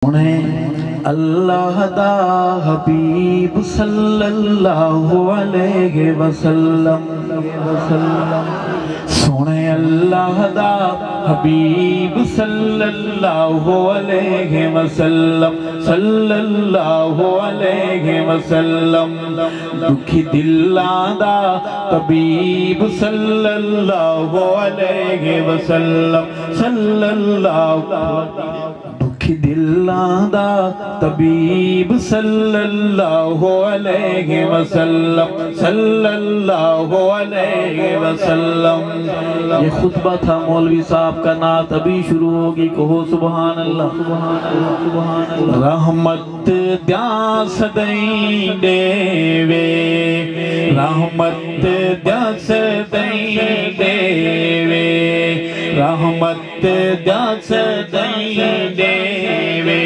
اللہ دا حبیب صلی اللہ علیہ وسلم سونے اللہ دا حبیب صلی اللہ علیہ وسلم صلی اللہ علیہ وسلم دکھی دلاں دا طبیب صلی اللہ علیہ وسلم صلی اللہ دلاں دا طبیب صلی اللہ علیہ وسلم صلی اللہ علیہ وسلم۔ یہ خطبہ تھا مولوی صاحب کا، نعت ابھی شروع ہوگی، کہو سبحان اللہ سبحان اللہ سبحان اللہ۔ رحمت دیاں سدائیں دے وے، رحمت دیاں سدائیں دے وے، رحمت دیاں سدائیں دے وے۔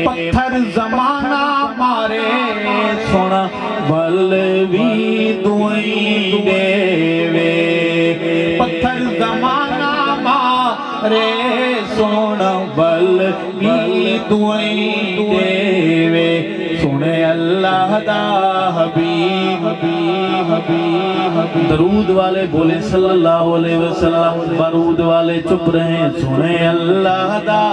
پتھر زمانہ مارے سونا ولوی دعائیں دے وے، پتھر زمانہ مارے سونا ولوی دعائیں دے وے۔ سنے اللہ دا حبیب درود والے بولے صلی اللہ علیہ وسلم، برود والے چپ رہے۔ سنے اللہ دا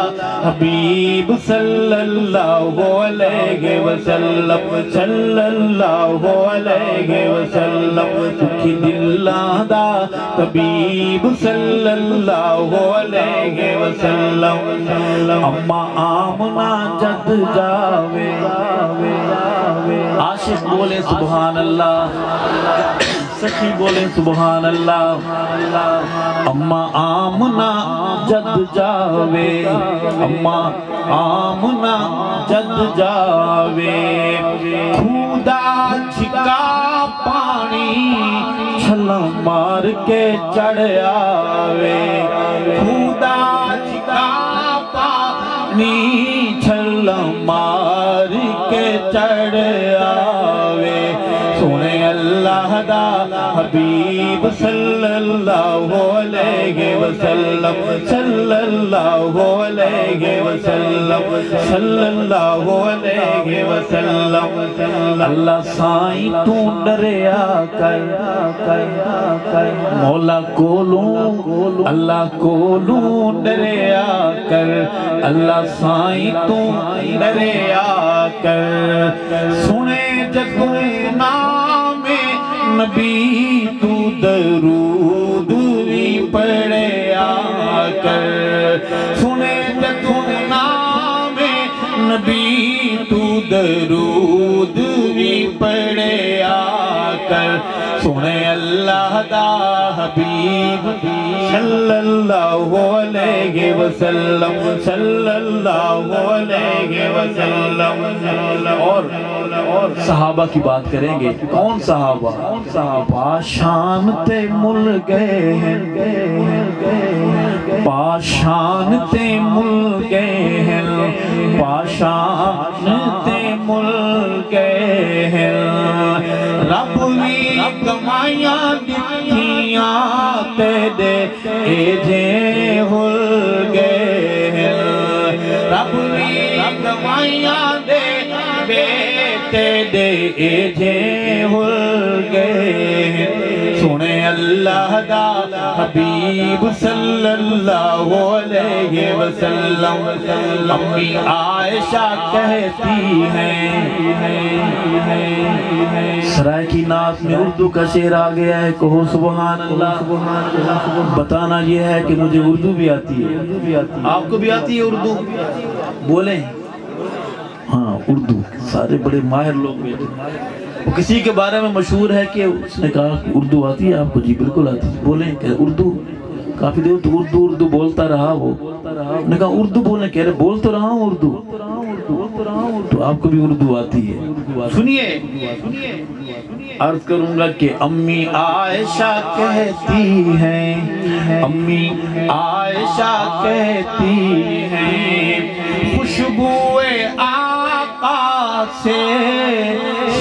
حبیب صلی اللہ علیہ وسلم صلی اللہ علیہ وسلم، دکھی دلاں دا طبیب صلی اللہ علیہ وسلم۔ اما آمنہ جد جاوے، عاشق بولے سبحان اللہ، سخی بولے سبحان اللہ۔ اما آمنہ جد جاوے، اما آمنہ جد جاوے، کھودا چھکا پانی چھلاں مار کے چڑھ آوے، کھودا چھکا پانی چھلاں مار کے چڑھ آوے۔ سنے اللہ دا حبیب صلی اللہ علیہ وسلم صلی اللہ علیہ وسلم صلی اللہ علیہ وسلم۔ اللہ سائیں تو ڈریا کر مولا کولوں، اللہ کولوں ڈریا کر، اللہ سائیں تو ڈریا کر۔ سنے جدوں نام نبی تو درود بھی پڑھیا کر، سنے جدوں نام نبی تو درود بھی پڑھیا کر۔ سنے اللہ دا حبیب صلی اللہ علیہ وسلم صلی اللہ علیہ وسلم۔ اور صحابہ کی بات کریں گے، کون صحابہ؟ پاشان تے مل گئے ہیں، پاشان تے مل گئے ہیں، پاشان تے مل گئے ہیں۔ رب بھی کمائیاں دتھیاں تے دے اے جے ہل گئے ہیں، رب بھی کمائیاں دے بیٹے دے اے جے ہل گئے ہیں۔ سنے اللہ دا حبیب صلی اللہ علیہ وسلم، امی عائشہ کہتی ہیں، سرائے کی نعت میں اردو کا شعر آ گیا ہے، کہو سبحان اللہ۔ بتانا یہ ہے کہ مجھے اردو بھی آتی ہے، آپ کو بھی آتی ہے اردو؟ بولیں ہاں اردو، سارے بڑے ماہر لوگ بھی۔ کسی کے بارے میں مشہور ہے کہ اس نے کہا کہ اردو آتی ہے آپ کو؟ جی بالکل آتی ہے۔ بولیں کہ اردو، کافی دیر تو اردو بولتا رہا، وہ نے کہا اردو بولیں، کہہ رہے بول تو رہا ہوں اردو، تو آپ کو بھی اردو آتی ہے۔ سنیے عرض کروں گا کہ امی عائشہ کہتی ہیں، امی عائشہ کہتی ہیں، خوشبوئے آقا سے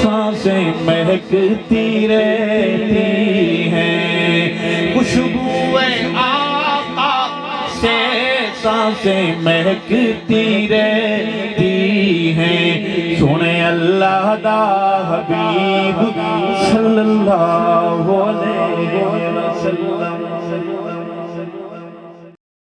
سانسیں مہکتی رہتی ہیں، خوشبوئے آقا سے سانسیں سے مہکتی رہتی ہیں سونے اللہ دا حبیب صلی اللہ علیہ وسلم